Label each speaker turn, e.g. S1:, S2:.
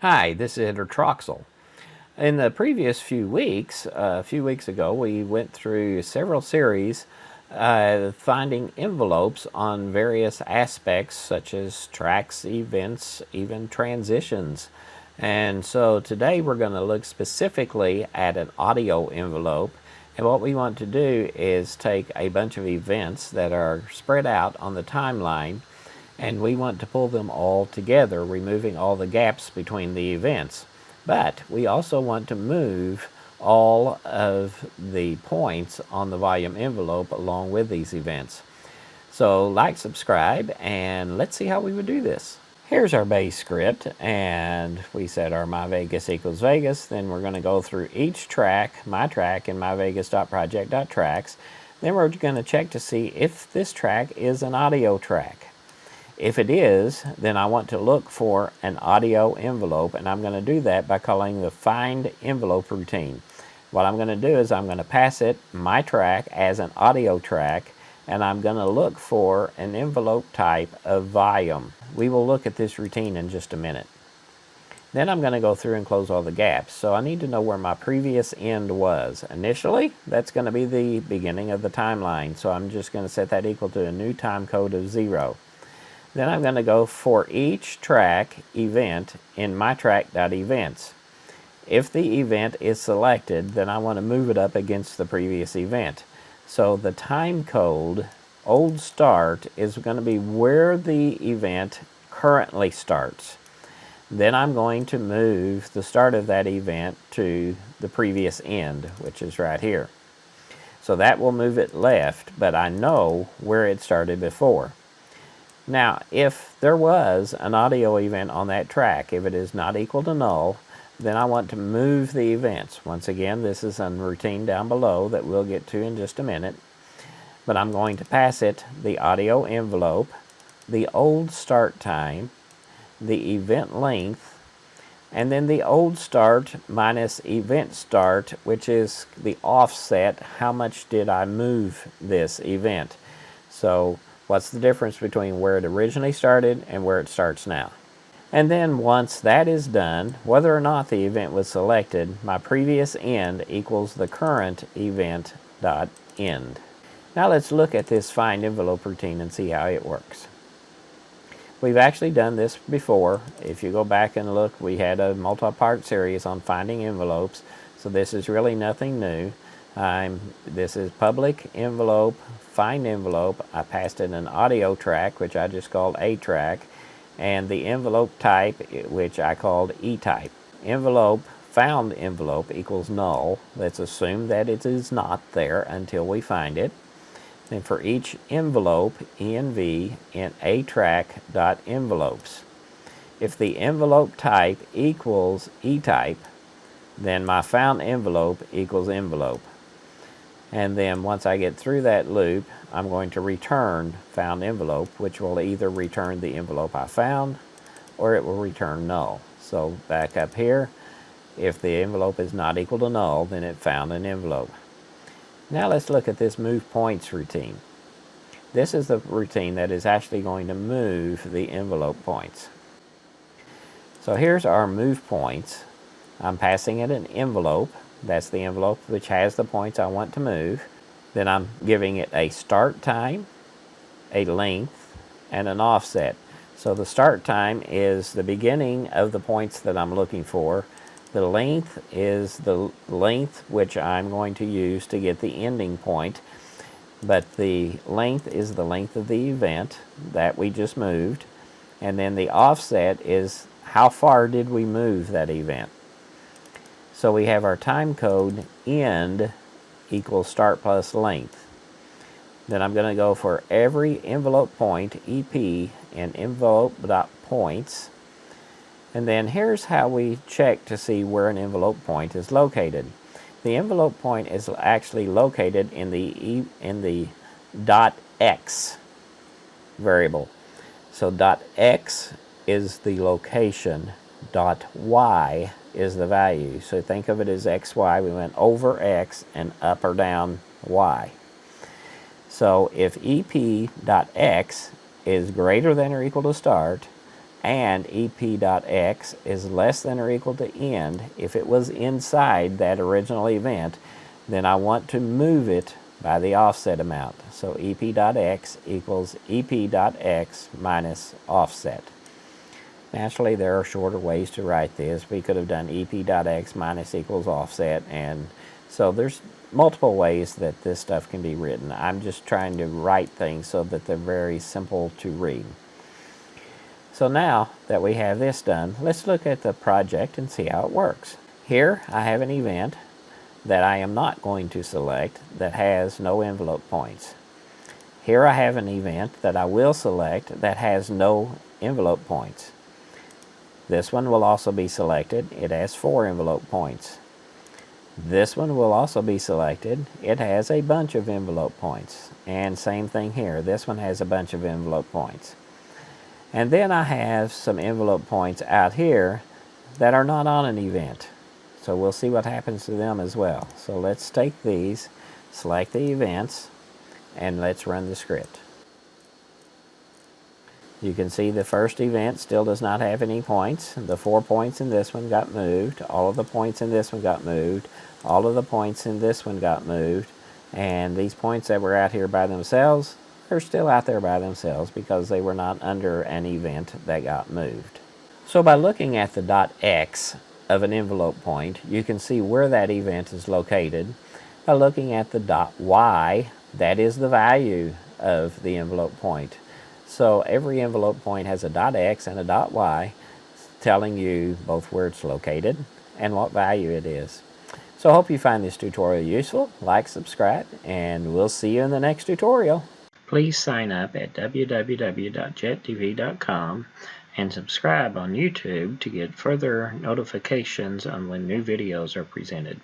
S1: Hi, this is Troxel. In the previous few weeks, a few weeks ago, we went through several series finding envelopes on various aspects such as tracks, events, even transitions. And so today we're going to look specifically at an audio envelope. And what we want to do is take a bunch of events that are spread out on the timeline, and we want to pull them all together, removing all the gaps between the events. But we also want to move all of the points on the volume envelope along with these events. So like, subscribe, and let's see how we would do this. Here's our base script, and we set our myVegas equals Vegas. Then we're going to go through each track, my track, in myvegas.project.tracks. Then we're going to check to see if this track is an audio track. If it is, then I want to look for an audio envelope, and I'm going to do that by calling the find envelope routine. What I'm going to do is I'm going to pass it my track as an audio track, and I'm going to look for an envelope type of volume. We will look at this routine in just a minute. Then I'm going to go through and close all the gaps. So I need to know where my previous end was. Initially, that's going to be the beginning of the timeline, so I'm just going to set that equal to a new time code of 0. Then I'm going to go for each track event in myTrack.events. If the event is selected, then I want to move it up against the previous event. So the time code old start is going to be where the event currently starts. Then I'm going to move the start of that event to the previous end, which is right here. So that will move it left, but I know where it started before. Now, if there was an audio event on that track, if it is not equal to null, then I want to move the events. Once again, this is a routine down below that we'll get to in just a minute. But I'm going to pass it the audio envelope, the old start time, the event length, and then the old start minus event start, which is the offset. How much did I move this event? So what's the difference between where it originally started and where it starts now? And then once that is done, whether or not the event was selected, my previous end equals the current event dot end. Now let's look at this find envelope routine and see how it works. We've actually done this before. If you go back and look, we had a multi-part series on finding envelopes, so this is really nothing new. This is public envelope, find envelope. I passed in an audio track, which I just called A track, and the envelope type, which I called E type. Envelope, found envelope equals null. Let's assume that it is not there until we find it. And for each envelope, env in A track dot envelopes. If the envelope type equals E type, then my found envelope equals envelope. And then once I get through that loop, I'm going to return found envelope, which will either return the envelope I found or it will return null. So back up here, if the envelope is not equal to null, then it found an envelope. Now let's look at this move points routine. This is the routine that is actually going to move the envelope points. So here's our move points. I'm passing it an envelope. That's the envelope which has the points I want to move. Then I'm giving it a start time, a length, and an offset. So the start time is the beginning of the points that I'm looking for. The length is the length which I'm going to use to get the ending point. But the length is the length of the event that we just moved. And then the offset is how far did we move that event. So we have our time code end equals start plus length. Then I'm going to go for every envelope point, EP, and envelope.points. And then here's how we check to see where an envelope point is located. The envelope point is actually located in the .x variable. So .x is the location, .y is the value. So think of it as xy. We went over x and up or down y. So if ep.x is greater than or equal to start, and EP.x is less than or equal to end, if it was inside that original event, then I want to move it by the offset amount. So EP.x equals EP.x minus offset. Naturally, there are shorter ways to write this. We could have done EP.x minus equals offset, and so there's multiple ways that this stuff can be written. I'm just trying to write things so that they're very simple to read. So now that we have this done, let's look at the project and see how it works. Here I have an event that I am not going to select that has no envelope points. Here I have an event that I will select that has no envelope points. This one will also be selected. It has 4 envelope points. This one will also be selected. It has a bunch of envelope points. And same thing here. This one has a bunch of envelope points. And then I have some envelope points out here that are not on an event. So we'll see what happens to them as well. So let's take these, select the events, and let's run the script. You can see the first event still does not have any points. The 4 points in this one got moved. All of the points in this one got moved. All of the points in this one got moved. And these points that were out here by themselves are still out there by themselves because they were not under an event that got moved. So by looking at the .x of an envelope point, you can see where that event is located. By looking at the .y, that is the value of the envelope point. So every envelope point has a .x and a .y telling you both where it's located and what value it is. So I hope you find this tutorial useful. Like, subscribe, and we'll see you in the next tutorial. Please sign up at www.jettv.com and subscribe on YouTube to get further notifications on when new videos are presented.